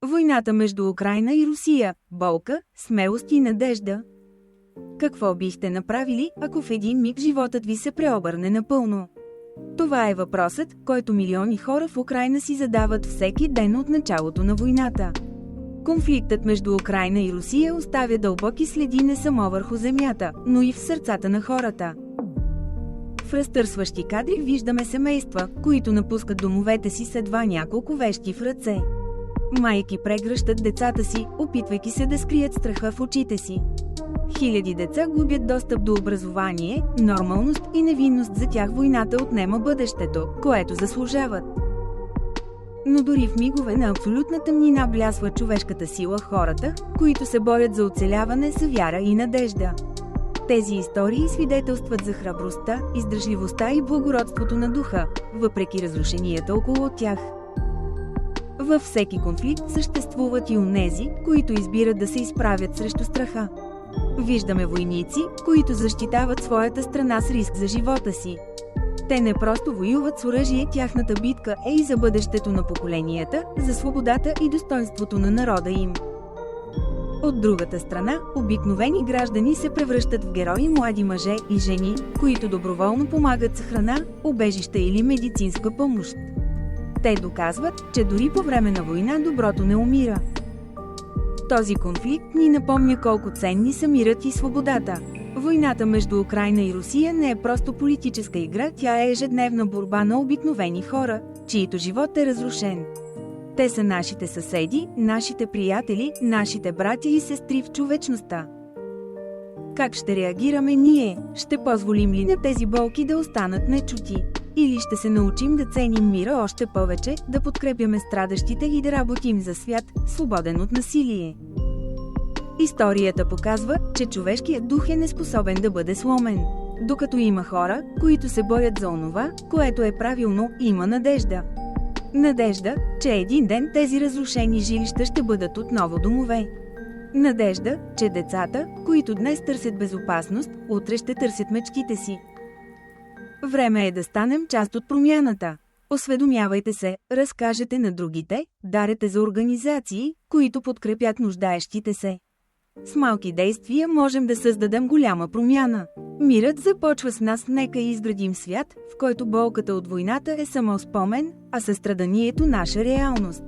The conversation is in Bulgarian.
Войната между Украйна и Русия – болка, смелост и надежда. Какво бихте направили, ако в един миг животът ви се преобърне напълно? Това е въпросът, който милиони хора в Украйна си задават всеки ден от началото на войната. Конфликтът между Украйна и Русия оставя дълбоки следи не само върху земята, но и в сърцата на хората. В разтърсващи кадри виждаме семейства, които напускат домовете си с едва няколко вещи в ръце. Майки прегръщат децата си, опитвайки се да скрият страха в очите си. Хиляди деца губят достъп до образование, нормалност и невинност. За тях войната отнема бъдещето, което заслужават. Но дори в мигове на абсолютна тъмнина блясва човешката сила. Хората, които се борят за оцеляване, са вяра и надежда. Тези истории свидетелстват за храбростта, издръжливостта и благородството на духа, въпреки разрушенията около тях. Във всеки конфликт съществуват и онези, които избират да се изправят срещу страха. Виждаме войници, които защитават своята страна с риск за живота си. Те не просто воюват с оръжие, тяхната битка е и за бъдещето на поколенията, за свободата и достоинството на народа им. От другата страна, обикновени граждани се превръщат в герои, млади мъже и жени, които доброволно помагат с храна, убежища или медицинска помощ. Те доказват, че дори по време на война доброто не умира. Този конфликт ни напомня колко ценни са мирът и свободата. Войната между Украйна и Русия не е просто политическа игра, тя е ежедневна борба на обикновени хора, чието живот е разрушен. Те са нашите съседи, нашите приятели, нашите братя и сестри в човечността. Как ще реагираме ние? Ще позволим ли на тези болки да останат нечути? Или ще се научим да ценим мира още повече, да подкрепяме страдащите и да работим за свят, свободен от насилие? Историята показва, че човешкият дух е неспособен да бъде сломен. Докато има хора, които се борят за онова, което е правилно, има надежда. Надежда, че един ден тези разрушени жилища ще бъдат отново домове. Надежда, че децата, които днес търсят безопасност, утре ще търсят мечтите си. Време е да станем част от промяната. Осведомявайте се, разкажете на другите, дарете за организации, които подкрепят нуждаещите се. С малки действия можем да създадем голяма промяна. Мирът започва с нас, нека изградим свят, в който болката от войната е само спомен, а състраданието наша реалност.